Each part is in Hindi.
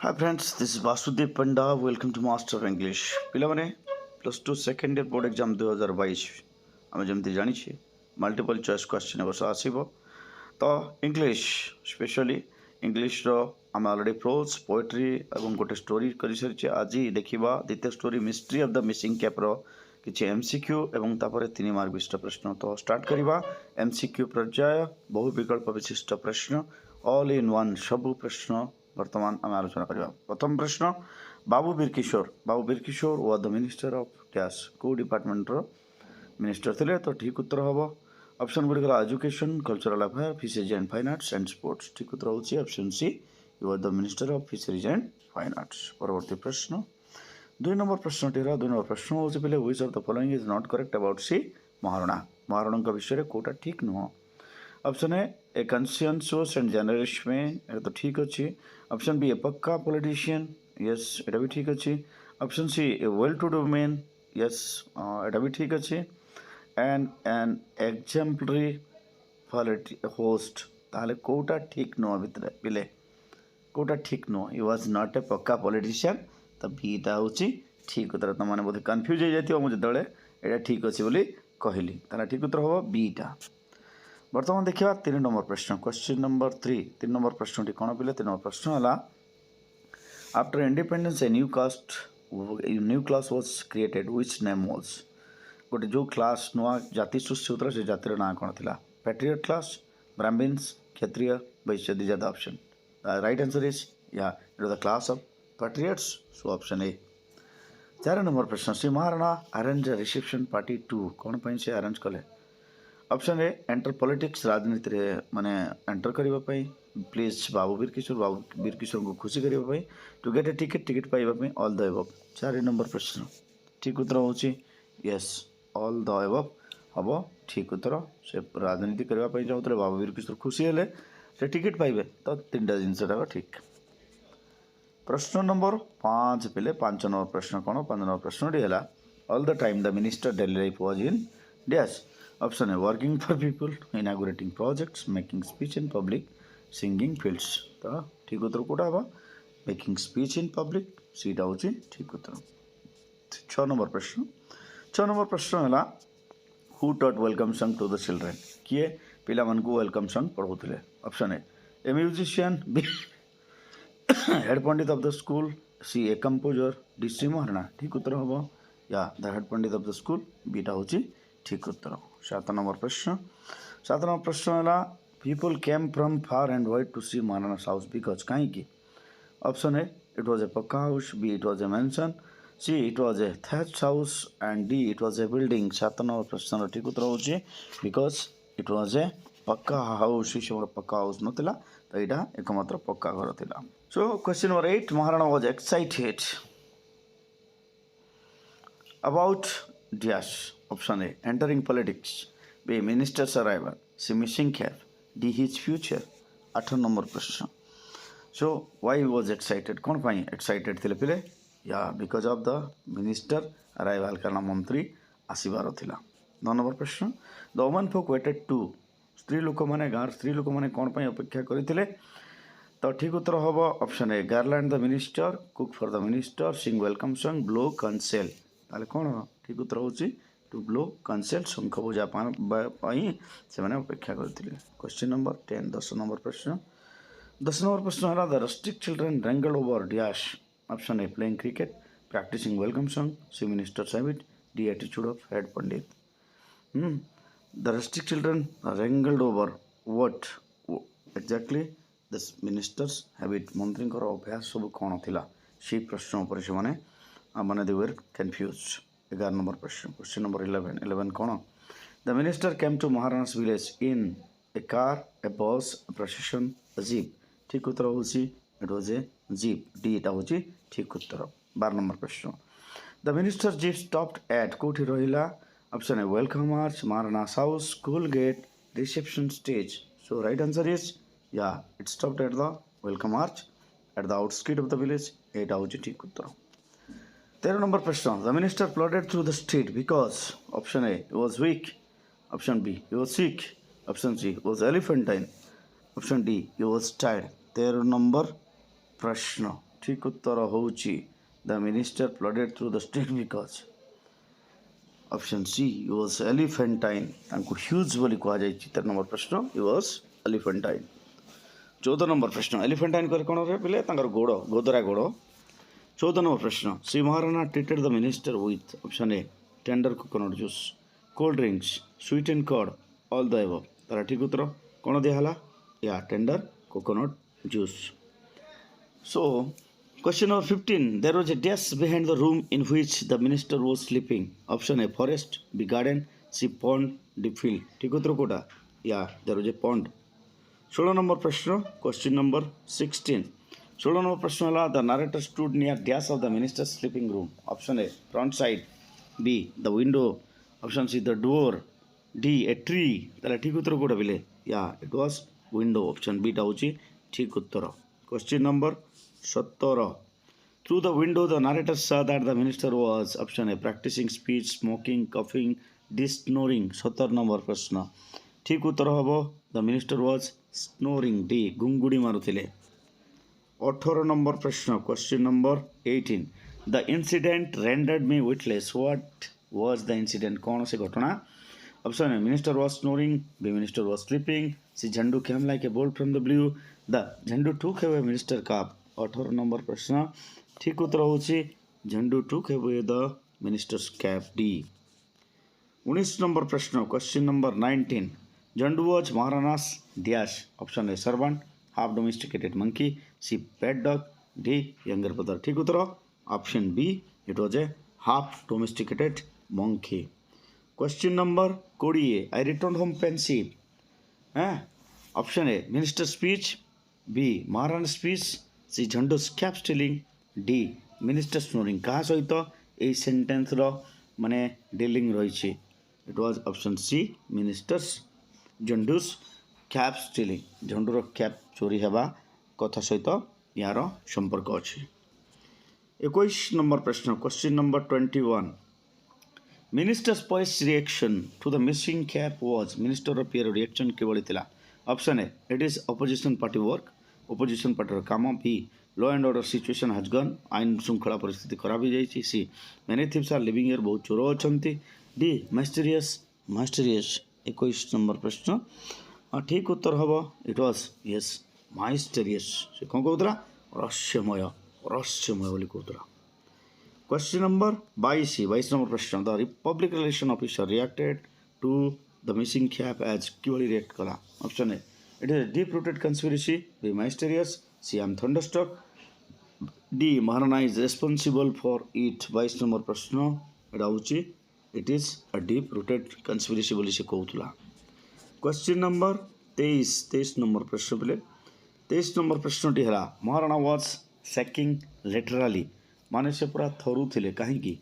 Hi friends, this is Vasudev Panda. Welcome to Master of English. ପିଲାମାନେ plus two second year board exam 2022 ଆମେ ଯେମିତି ଜାଣିଛେ ମଲ୍ଟିପଲ୍ ଚଏସ୍ କ୍ୱେଶ୍ଚିନ୍ ଏ ବର୍ଷ ଆସିବ। ତ ଇଂଲିଶ ସ୍ପେଶାଲି ଇଂଲିଶର ଆମେ ଅଲରେଡ଼ି ପ୍ରୋଜ୍ ପୋଏଟ୍ରି ଏବଂ ଗୋଟେ ଷ୍ଟୋରି କରିସାରିଛେ। ଆଜି ଦେଖିବା ଦ୍ୱିତୀୟ story mystery of the missing କ୍ୟାପ୍ର କିଛି MCQ ଏବଂ ତାପରେ 3 ମାର୍କ ବିଶିଷ୍ଟ ପ୍ରଶ୍ନ। ତ ଷ୍ଟାର୍ଟ କରିବା। MCQ ପର୍ଯ୍ୟାୟ ବହୁ ବିକଳ୍ପ ବିଶିଷ୍ଟ ପ୍ରଶ୍ନ ଅଲ୍ ଇନ୍ ୱାନ୍ ସବୁ ପ୍ରଶ୍ନ ବର୍ତ୍ତମାନ ଆମେ ଆଲୋଚନା କରିବା। ପ୍ରଥମ ପ୍ରଶ୍ନ, Babu Bir Kishore was the minister of dash, କେଉଁ ଡିପାର୍ଟମେଣ୍ଟର ମିନିଷ୍ଟର ଥିଲେ? ତ ଠିକ୍ ଉତ୍ତର ହେବ ଅପସନ୍ ଗୁଡ଼ିକ ହେଲା education, cultural affair, fisheries and fine arts and sports. ଠିକ୍ ଉତ୍ତର ହେଉଛି option C, you are the minister of fisheries and fine arts. ପରବର୍ତ୍ତୀ ପ୍ରଶ୍ନ 2 নম্বର ପ୍ରଶ୍ନଟି ହେଲା 2 নম্বର ପ୍ରଶ୍ନ ହେଉଛି ପିଲେ which of the following is not correct about Shri ମହାରଣାଙ୍କ ବିଷୟରେ କେଉଁଟା ଠିକ୍ ନୁହଁ? Option A conscientious and generous में एटा तो ठीक अच्छी। ऑप्शन बी ए पक्का पॉलिटिशियन, यस एटा भी ठीक अच्छी। Option C a well to do man, yes एटा भी ठीक अच्छी। एंड एन एग्जाम्पलरी होस्ट ताहले कोटा ठीक नुह भितर पिले कोटा ठीक नुह, ही वाज नॉट ए पक्का पॉलिटिशियन। तो बीटा हूँ ठीक उत्तर। तुम मैंने बोधे कन्फ्यूज हो जाती मुझे जो यहाँ ठीक अच्छे बोली कहली ताहले ठीक उत्तर हम बीटा। बर्तमान देखा 3 नंबर प्रश्न क्वेश्चन नंबर 3 3 नंबर प्रश्न कौन पे 3 नंबर प्रश्न है after independence a new class was created which name was, गोटे जो क्लास नुआ जाति सृष्टि होता से जातिर ना कौन थी? Patriot class, Brahmins, Kshatriya, Vaishya. These are the option. The right answer is या it was the class of patriots, so option A. 4 number प्रश्न, Shri Maharana arrange reception party to कौन पे से अरेंज कले? ऑप्शन ए एंटर पॉलिटिक्स, राजनीति रे माने एंटर करने प्लीज बाबू वीर किशोर को खुशी करने टू गेट ए टिकेट पाइबा ऑल द एबव। 4 नंबर प्रश्न ठीक उत्तर होची यस ऑल द एबव हम ठीक उत्तर। से राजनीति करने चाहते बाबू वीर किशोर खुशी हेले से टिकेट पाइबे, तो 3टा जिनसटा ठीक। प्रश्न नंबर 5 पिले 5 नंबर प्रश्न कौन? 5 नंबर प्रश्न है all the time the minister daily life was in dash. Option है working for people, inaugurating projects, making speech in public, singing fields. तो ठीक उत्तर कौटा हम मेकिंग स्पीच इन पब्लिक, सीटा हूँ ठीक उत्तर। 6 नंबर प्रश्न 6 नंबर प्रश्न है who taught welcome song to the children, किए पिला मानकु वेलकम सॉन्ग पढ़ाउथिले? Option A musician, B head pandit of the school, C a composer, D Shri Maharana. ठीक उत्तर हम या the head pandit of the school, बीटा हूँ ठीक उत्तर। 7 नंबर प्रश्न 7 नंबर प्रश्न है people came from far and wide to see Maharana's house because कहीं? Option A it was a pucca house, B it was a mansion, C it was a thatched house and D it was a building. 7 number प्रश्न ठीक उत्तर हो because it was a pucca house, पक्का हाउस नाला तो यहाँ एकमात्र पक्का घर था। So question number 8, Maharana was excited about dash. Option A entering politics, B minister's arrival, C missing cap, D his future. 8 number प्रश्न सो वाई वाज एक्साइटेड कौन पाई एक्साइटेड थे पिले? या because of the minister arrival कारण मंत्री आसबार थिला। 9 नंबर प्रश्न the women folk waited to, स्त्री लोक मैंने गाँव स्त्री लोक मैंने कौन पाई अपेक्षा करते? तो ठीक उत्तर हम option A garland the minister, cook for the minister, sing welcome song, blow conch shell. ताले कौन ठीक उत्तर होची टू ब्लो कंसेल, शंख बजा से अपेक्षा करते। क्वेश्चन नंबर 10 10 नंबर प्रश्न 10 नंबर प्रश्न है the rustic children wrangled over dash. Option A playing cricket, practicing welcome song, C minister's habit, D attitude of head pandit. The rustic children wrangled over what exactly the minister's habit, मंत्री अभ्यास सब कौन थिला सी प्रश्न पर से माने दे वर कन्फ्यूज्ड। 11 नंबर प्रश्न क्वेश्चन नंबर 11 कौन? The minister came to Maharana's village in a car, a bus, a procession, a jeep. ठीक उत्तर हूँ it was a jeep, D इटा हूँ ठीक उत्तर। 12 नंबर प्रश्न the minister jeep stopped at कौटी रहा? Option A welcome arch, Maharana's house, school gate, reception stage. So right answer is या it stopped at the welcome arch at the outskirt of the village, एटा हूँ ठीक उत्तर। 13 नंबर प्रश्न the minister plodded through the street because. Option A was weak, option B he was sick, option C was elephantine, option D he was tired. 13 number प्रश्न ठीक उत्तर होउची the minister flooded through the street because option C he was elephantine तांको ह्यूज बोली कहा जाय 13 नंबर प्रश्न ही वाज एलिफेंटाइन 14 नंबर प्रश्न एलिफेंटाइन कर कोन रे पिले तांकर गोड़ो गोदरा गोड़ो 14 नंबर प्रश्न Shri Maharana treated the minister with option A tender coconut juice cold drinks sweet and curd all the above तार ठीक उत्तर कोन दिया हला या tender coconut juice So, question number 15. There was a desk behind the room in which the minister was sleeping. Option A, forest, B, garden, C, pond, D, field. ठीक उत्तर Kota? Yeah, there was a pond. 16 number प्रश्न, question number 16. 16 number प्रश्न वाला, the narrator stood near desk of the minister's sleeping room. Option A, front side, B, the window. Option C, the door, D, a tree. ताला ठीक उत्तर कोटा बिले? Yeah, it was window. Option B टा होची ठीक उत्तर. Question number 17. Through the window, the narrator saw that the minister was option A practicing speech, smoking, coughing, snoring. 17 number प्रश्न ठीक उत्तर हबो the minister was snoring. D गुंगुडी मारुथिले. 18 number प्रश्न question number 18. The incident rendered me witless. What was the incident? कौन से घटना? Option A minister was snoring, B minister was sleeping, C Jhandu came like a bolt from the blue, the Jhandu took away minister cap. 18 number प्रश्न ठीक उत्तर होची Jhandu took away the minister's cap D. 19 number प्रश्न question number 19. Jhandu was Maharana's dash option A servant half domesticated monkey C pet dog D younger brother ठीक उत्तर option B it was a half domesticated monkey. Question number 20. I return home pensive option A minister speech B Maharana speech C Jhandu cap stealing D minister snoring क्या सहित यही सेंटेंस माने डीलिंग रही it was option C minister's Jhandu's cap stealing झंडूर कैप चोरी हेबा कथा सहित यार संपर्क अच्छी. 21 नंबर प्रश्न question number 21. Minister's first reaction to the missing cap was minister पियर रिएक्शन किभଳି थिला? Option A it is opposition party work opposition party काम, B law and order situation has gone आईन श्रृंखला परिस्थिति खराब हो जाइए, C many thieves are living here बहुत चोर अच्छा, डी माइस्टेरियस माइस्टेरियस. 21 नंबर प्रश्न ठीक उत्तर हम इट वाज यस माइस्टेरियस. से कौन कहूला रहस्यमय रहस्यमय बोली कहूला. क्वेश्चन नंबर 22 नंबर प्रश्न the republic relation officer reacted to the missing cap as किभଳି रिएक्ट कला? Option A it is deep rooted conspiracy, B mysterious, C am thunderstruck, D Maharana is responsible for it. 22 number प्रश्न एटा होची it is a deep rooted conspiracy बोली से कहूला. क्वेश्चन नंबर 23 नंबर प्रश्न बोले 23 नंबर प्रश्नटी है महाराणा वाज सैकिंग लिटराली माने से पूरा थरू थिले कहीं.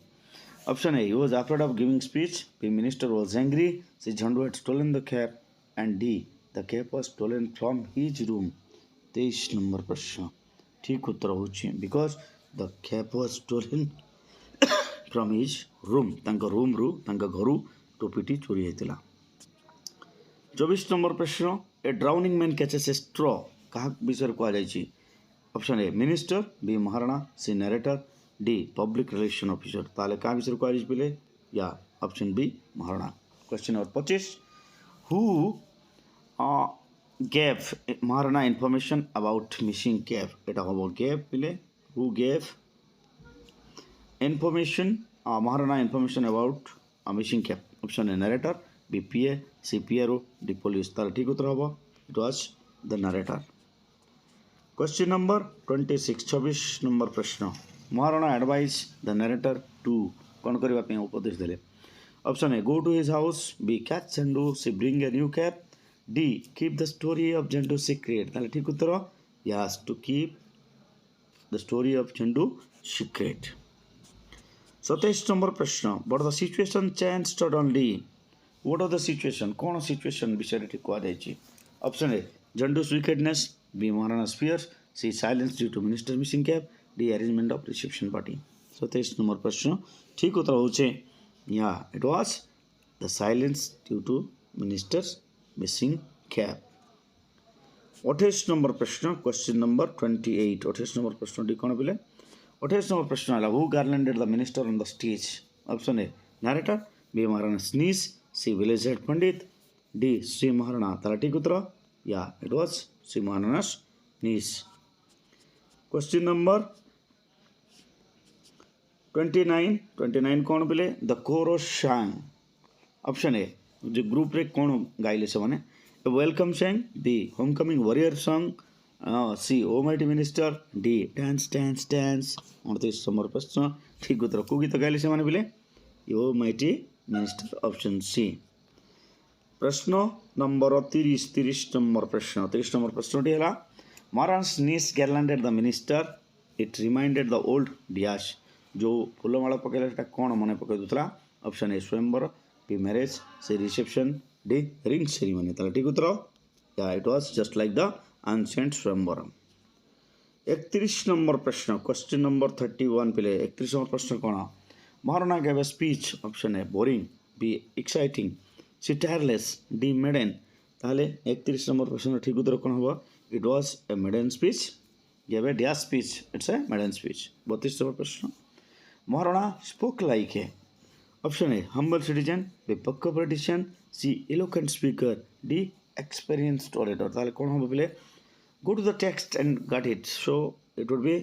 Option A he was afraid of giving speech, B minister was angry, C Jhandu had stolen the cap and D the cap was stolen from his room. 23 number प्रश्न ठीक उत्तर होची because the cap was stolen from his room तांका रूम रु तांका घरू टोपीटी चोरी हेतिला. 24 नंबर प्रश्न a drowning man catches a straw कहा विषय कह जाइए? Option A minister, B Maharana, C narrator, D public relation officer. ताले क्या विषय कह जाइए या option B Maharana. Question number 25. Who gave Maharana information about missing cap? এটা হবো gave পিলে who gave information Maharana information about missing cap? Option A narrator, B PA, C PRO, D police. তার ঠিক উত্তর হবো it was the narrator. Question number 26 26 number प्रश्न Maharana advised the narrator to कौन करबा पे उपदेश देले? Option A go to his house, B catch Jhandu, C bring a new cap, D keep the story of Jhandu secret. তাহলে ঠিক উত্তর yes to keep the story of Jhandu secret. 27 number प्रश्न but the situation changed suddenly. What of the situation? कौन situation विषय ठीक कह जाइए? Option A Jhandu's wickedness, B Maharana's fears, C silence due to minister missing cap, D arrangement of reception party. 27 number प्रश्न ठीक उत्तर होचे yeah it was the silence due to minister's missing cap. 28 number प्रश्न क्वेश्चन नंबर 28 28 नंबर प्रश्न टी कौन पिले 28 नंबर प्रश्न है who garlanded the minister on the stage option A narrator B Maharana's niece C village head pandit D Shri Maharana तलाटी कुत्र या it was Shri Maharana's niece question number 29 कौन पिले the chorus sang option A जो ग्रुप रे कौन गाइले से माने welcome song B homecoming warrior song सी O mighty minister D dance dance dance 29 number प्रश्न ठीक उत्तर को गीत गाइले से माने बिले O mighty minister option C प्रश्न नंबर 30 नंबर प्रश्न 30 नंबर प्रश्न है Maharana's niece garlanded the minister it reminded the old dash जो फूलमाला पकड़ा कौन मन पकई दूसरा option A swayamvar B marriage C reception D ring ceremony ताला ठीक उत्तर yeah it was just like the ancient swayamvaram 31 number प्रश्न क्वेश्चन नंबर 31 पिले 31 नंबर प्रश्न कौन Maharana gave a speech option A boring B exciting C tireless D maiden ताले 31 नंबर प्रश्न ठीक उत्तर कौन हम it was a maiden speech gave a dash speech it's a maiden speech 32 number प्रश्न Maharana spoke like a option A humble citizen B pakka politician C eloquent speaker D experienced auditor ताले कौन हम बोले go to the text and got it so it would be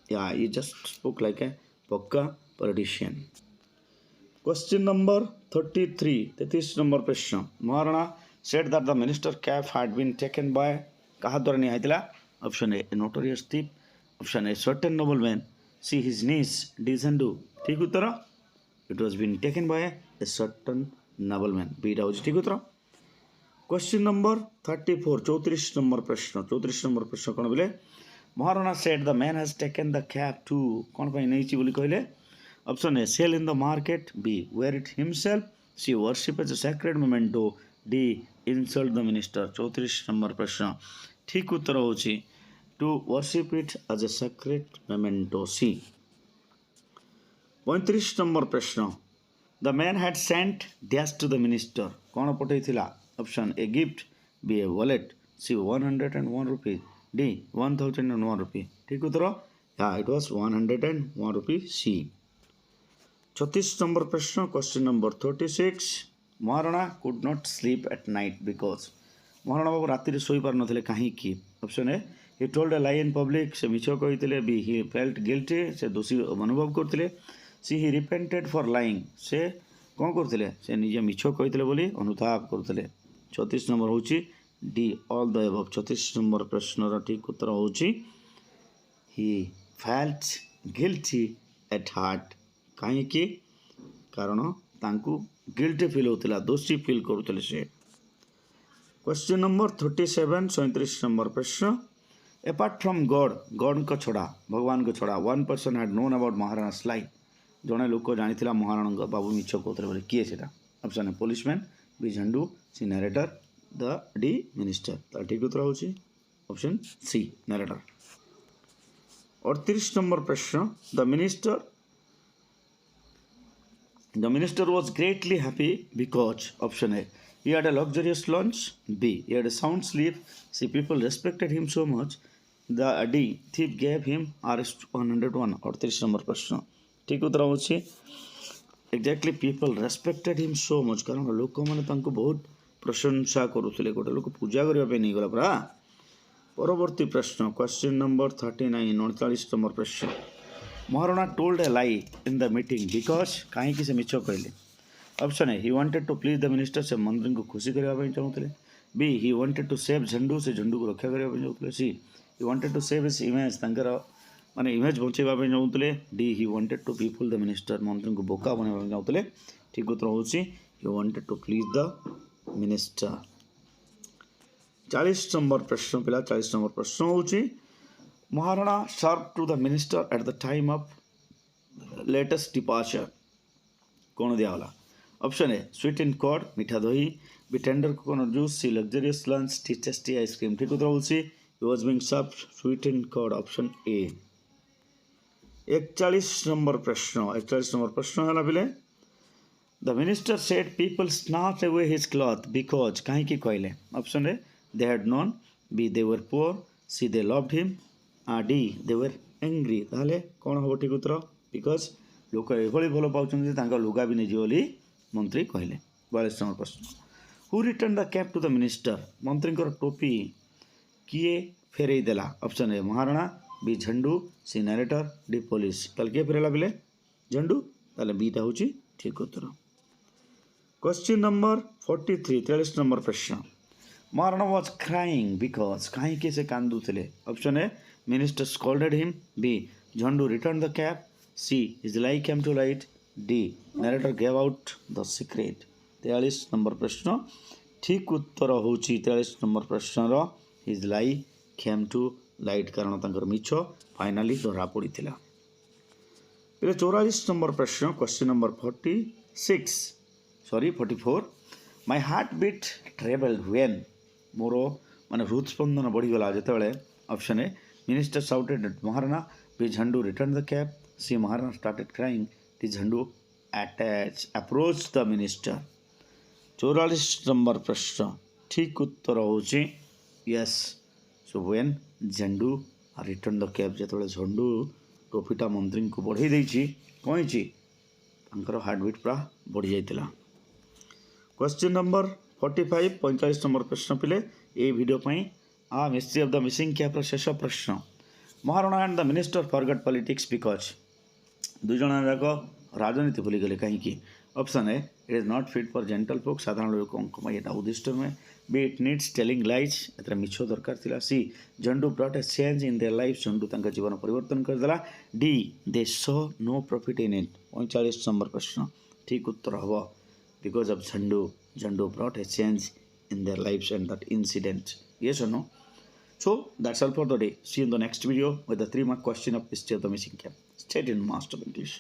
yeah he just spoke like a पक्का politician question number 33 number प्रश्न Maharana said that the minister cap had been taken by कहा द्वारा नहीं आइतला option A notorious thief option A certain nobleman see his niece D Zandu ठीक उत्तर it was been taken by a certain nobleman B टा ठीक उत्तर क्वेश्चन नंबर 34 34 नंबर प्रश्न कौन बोले Maharana said the man has taken the cap to कौन पाई नहीं बोली कहले option A sell in the market B wear it himself C worship as a sacred memento D insult the minister 34 number प्रश्न ठीक उत्तर होची to worship it as a sacred memento C 35 number प्रश्न the man had sent dash to the minister कौन पठेइथिला option A gift B A wallet C 101 rupee D 1001 rupee ठीक उत्तर yeah it was 101 rupee C 36 number प्रश्न question number 36 Maharana could not sleep at night because Maharana babu राति शोई पार नथिले काहे की option A he told a lie in public से मिछ कहितले बी ही फेल्ट गिल्टी से दोषी अनुभव करथिले C he repented for lying से कौन करथिले से निजे मिछ कहितले बोली अनुताप करथिले 34 नंबर होची D all the above 34 number प्रश्न ठीक उत्तर होची ही फेल्ट गिल्टी एट हार्ट काहे की कारण तांकु गिल्टी फील होतिला दोषी फील करूतले से क्वेश्चन नंबर 37 37 नंबर प्रश्न अपार्ट फ्रॉम गॉड को छोड़ा भगवान को छोड़ा one person had known about Maharana slide जड़े लोक जानी महाराणा बाबू मिछ कहते बोले किए से option A policeman B Jhandu C narrator the D minister तार ठीक उत्तर होची ऑप्शन सी नरेटर 38 नंबर प्रश्न the minister was greatly happy because option A he had a luxurious lunch b he had a sound sleep c people respected him so much the d thief gave him arrest 101 38 number प्रश्न ठीक उत्तर होची exactly people respected him so much कारण लोक मैंने बहुत प्रशंसा करुले गोटे लोक पूजा करने नहीं गला पूरा परवर्ती प्रश्न क्वेश्चन नंबर 39 39 नंबर प्रश्न Maharana told a lie in the meeting because कहीं से मिछ कहले option A he wanted to please the minister से मंत्री को खुशी करने चाहूँगे B he wanted to save Jhandu से झंडू को रक्षा करने चाहूँगे C he wanted to save his image माने इमेज बचाइबा चाहूँगे D he wanted to befool the minister मंत्री को बोका बनवा चाहूँगे ठीक उत्तर होची he wanted to please the minister 40 number प्रश्न पिला 40 नंबर प्रश्न होची Maharana serve to the minister at the time of latest departure कौन दियाला option A sweet and curd मीठा दही B tender coconut juice C luxurious lunch D tasty ice cream ठीक उत्तर होची he was being served sweet and curd option A 41 number प्रश्न है पिले the minister said people snatch away his cloth because कहीं की कहले option A they had known B they were poor, C they loved him, D they were angry। ताहले कौन हम ठीक उत्तर बिकज लोक एभली भल पाँच लुगा भी नहीं बोली मंत्री कहले। 42 नंबर प्रश्न who return the cap to the minister मंत्री टोपी किए फेरई देला option A Maharana, B Jhandu, C narrator, D police. ताले किए फेरला बेले झंडू। ताले बीटा हूँ ठीक उत्तर। क्वेश्चन नंबर 43 43 नंबर प्रश्न महाराणा वाज क्राइंग बिकॉज कहीं के से कांदुले option A minister scolded him, B Jhandu return the cap, C his lie came to light, D narrator gave out the secret. 43 number प्रश्न ठीक उत्तर हूँ 43 नंबर प्रश्नर his lie came to light कारण तांकर मिछ फाइनाली धरा पड़ी। 44 नंबर प्रश्न question number 44 my heart beat trembled when मोर माने हृदस्पंदन बढ़ीगला जिते option A minister shouted at Maharana, B Jhandu return the cap, C Maharana started crying, D Jhandu approach the minister. 44 number प्रश्न ठीक उत्तर हूँ yes so when Jhandu return the cap जो झंडू टोपीटा मंत्री को बढ़ई देछि कहीं हार्टबीट पूरा बढ़ी जाइतिला। क्वेश्चन नंबर 45 45 नंबर प्रश्न पिले ये वीडियो आ mystery of the missing cap शेष प्रश्न Maharana and the minister forgot politics because दुई जन जाक राजनीति भूलीगले कहीं option A it is not fit for gentle folk साधारण लोक यहाँ उद्दिष्ट नुहे, B it needs telling lies एथरे मिछ दरकार थिला, C Jhandu brought a change in their life Jhandu तांका जीवन परिवर्तन करदेला, D they saw no profit in it. 45 number प्रश्न ठीक उत्तर हम because of Jhandu brought a change in their lives and that incident. Yes or no? So that's all for the day. See you in the next video with the 3-mark question of history of the missing cap. Stay tuned, Master of English.